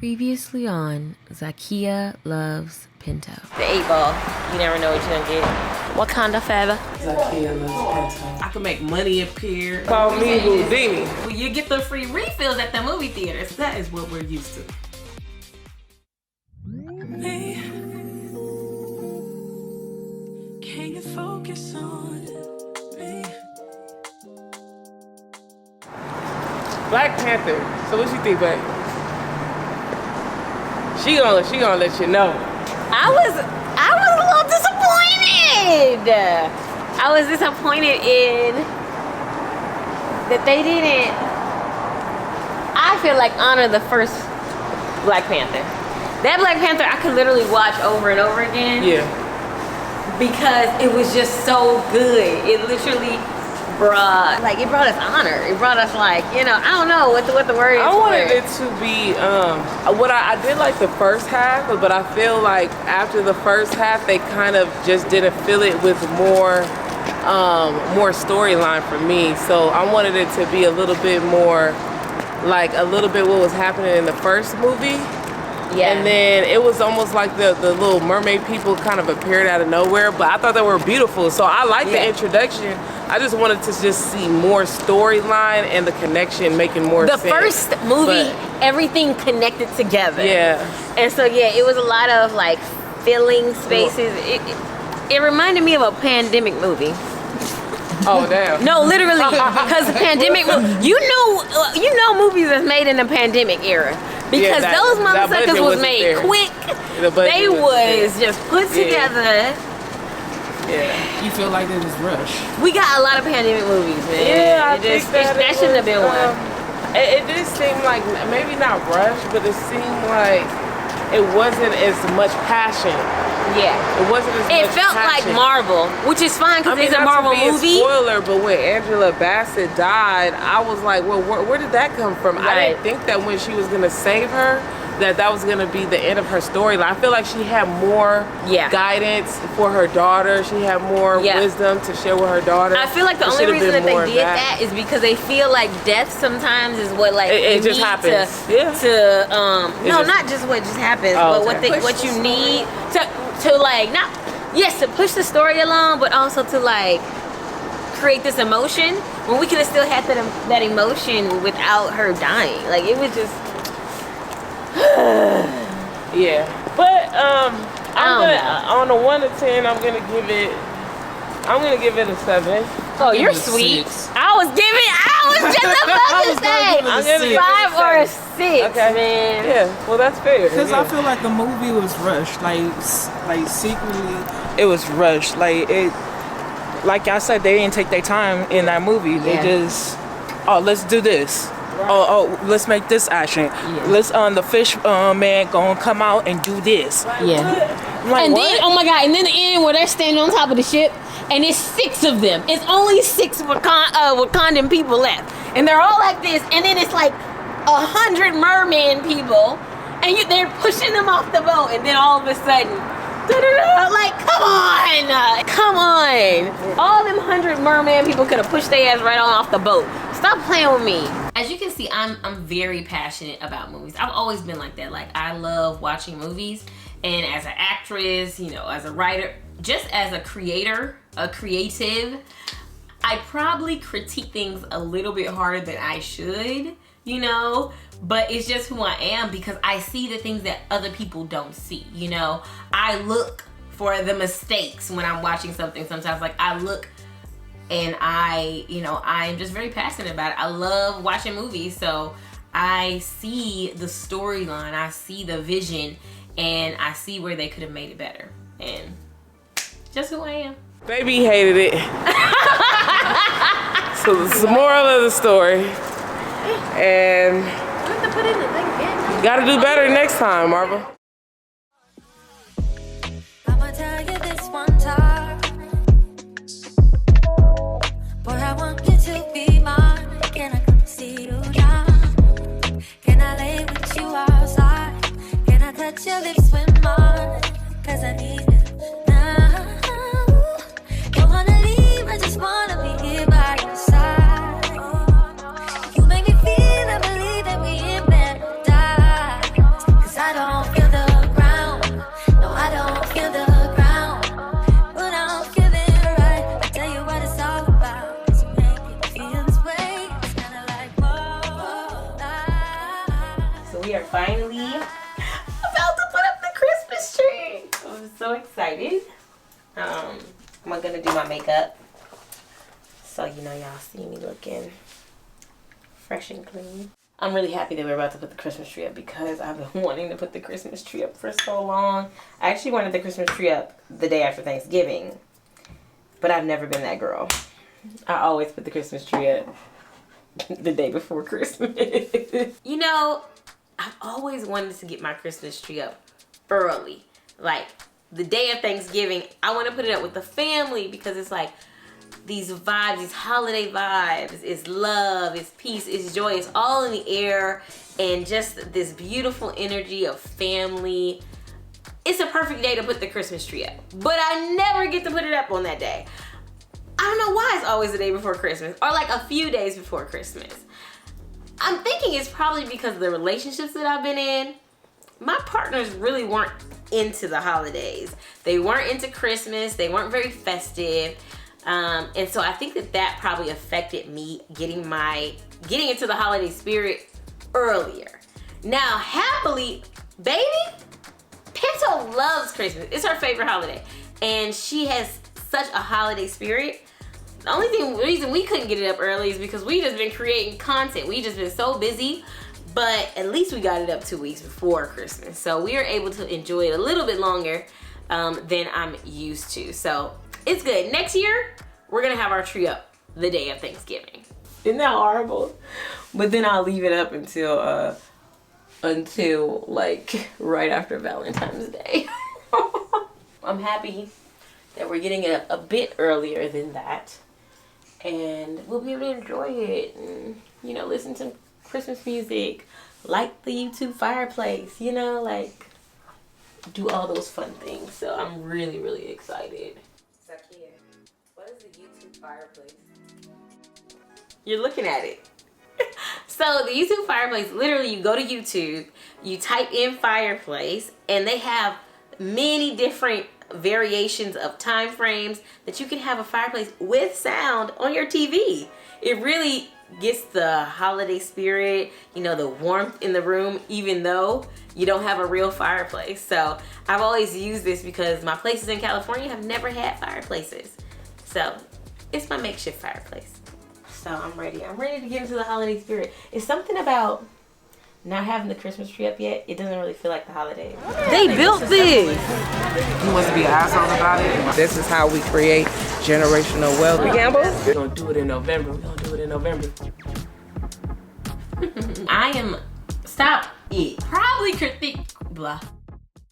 Previously on Zakiya Loves Pinto. The 8 ball. You never know what you're gonna get. Wakanda forever. Zakiya loves Pinto. I can make money appear. Call me Houdini. Well, you get the free refills at the movie theaters. That is what we're used to. Hey, can you focus on me? Black Panther. So what you think, babe? She gonna let you know. I was a little disappointed. I was disappointed in that they didn't, I feel like, honor the first Black Panther. That Black Panther I could literally watch over and over again. Yeah. Because it was just so good. It literally brought us honor. It brought us, like, you know, I don't know what the word is. I wanted it to be I did like the first half, but I feel like after the first half they kind of just didn't fill it with more storyline for me. So I wanted it to be a little bit more like what was happening in the first movie. Yeah. And then it was almost like the little mermaid people kind of appeared out of nowhere, but I thought they were beautiful. So I liked the introduction. I just wanted to just see more storyline and the connection making more sense. The first movie, everything connected together. Yeah. And so, yeah, it was a lot of, like, filling spaces. It reminded me of a pandemic movie. Oh, damn. No, literally, because the pandemic, you know movies that's made in the pandemic era. Because those motherfuckers was made quick. They was just put together. Yeah. You feel like it was rushed. We got a lot of pandemic movies, man. Yeah, I think that shouldn't have been one. It did seem like, maybe not rushed, but it seemed like it wasn't as much passion. Yeah. It wasn't as much It felt like Marvel, which is fine because it's a Marvel movie. Spoiler, but when Angela Bassett died, I was like, well, where did that come from? Right. I didn't think that when she was gonna save her, that was gonna be the end of her storyline. I feel like she had more guidance for her daughter. She had more wisdom to share with her daughter. I feel like the only reason that they did that is because they feel like death sometimes is what, like, it just happens. Not just what just happens, but what you need to like, not, yes, to push the story along, but also to, like, create this emotion when we could have still had that emotion without her dying. Like, it was just yeah. But I'm gonna, on a 1 to 10, I'm gonna give it a 7. Oh, you're sweet. I was just about to say I'm gonna 5 or a 6, man. Yeah, well, that's fair. Because I feel like the movie was rushed. Like secretly, it was rushed. Like I said, they didn't take their time in that movie. They just, let's do this. Oh, let's make this action. Yeah. Let's the fish man gonna come out and do this. Yeah. Like, and what? then, oh my God, and then the end where they're standing on top of the ship, and it's 6 of them. It's only 6 Wakandan people left, and they're all like this, and then it's like 100 merman people, and they're pushing them off the boat, and then all of a sudden, like, come on. All them 100 merman people could have pushed their ass right on off the boat. Stop playing with me. As you can see, I'm very passionate about movies. I've always been like that. Like, I love watching movies, and as an actress, you know, as a writer, just as a creator, a creative, I probably critique things a little bit harder than I should, you know, but it's just who I am because I see the things that other people don't see, you know. I look for the mistakes when I'm watching something sometimes. Like, I look and I'm just very passionate about it. I love watching movies, so I see the storyline, I see the vision, and I see where they could have made it better. And just who I am. Baby hated it. So it's the moral of the story. And you gotta do better next time, Marva. I'ma tell you this one time. Boy, I want you to be mine. Can I come see you now? Can I lay with you outside? Can I touch your lips with mine? Cause I need it now. Don't wanna leave, I just wanna be here by your side. You make me feel, I believe that we ain't meant to die. finally about to put up the Christmas tree. I'm so excited. I'm gonna do my makeup. So, you know, y'all see me looking fresh and clean. I'm really happy that we're about to put the Christmas tree up because I've been wanting to put the Christmas tree up for so long. I actually wanted the Christmas tree up the day after Thanksgiving, but I've never been that girl. I always put the Christmas tree up the day before Christmas. You know, I've always wanted to get my Christmas tree up early. Like, the day of Thanksgiving, I want to put it up with the family because it's like, these vibes, these holiday vibes, it's love, it's peace, it's joy, it's all in the air, and just this beautiful energy of family. It's a perfect day to put the Christmas tree up, but I never get to put it up on that day. I don't know why it's always the day before Christmas, or like a few days before Christmas. I'm thinking it's probably because of the relationships that I've been in. My partners really weren't into the holidays. They weren't into Christmas, they weren't very festive. And so I think that probably affected me getting into the holiday spirit earlier. Now, happily, baby, Pinto loves Christmas. It's her favorite holiday. And she has such a holiday spirit. The only reason we couldn't get it up early is because we just been creating content. We just been so busy, but at least we got it up 2 weeks before Christmas. So we are able to enjoy it a little bit longer than I'm used to. So it's good. Next year, we're gonna have our tree up the day of Thanksgiving. Isn't that horrible? But then I'll leave it up until like right after Valentine's Day. I'm happy that we're getting it a bit earlier than that. And we'll be able to enjoy it and, you know, listen to Christmas music, light the YouTube fireplace, you know, like do all those fun things. So I'm really, really excited. Zakiya, what is the YouTube fireplace? You're looking at it. So the YouTube fireplace, literally you go to YouTube, you type in fireplace, and they have many different variations of time frames that you can have a fireplace with sound on your TV. It really gets the holiday spirit, you know, the warmth in the room, even though you don't have a real fireplace. So I've always used this because my places in California have never had fireplaces. So it's my makeshift fireplace. So I'm ready. I'm ready to get into the holiday spirit. It's something about not having the Christmas tree up yet. It doesn't really feel like the holidays. They built this. He wants to be an asshole about it. This is how we create generational wealth. We gamble? We're gonna do it in November. I am, stop it. Probably critique, blah.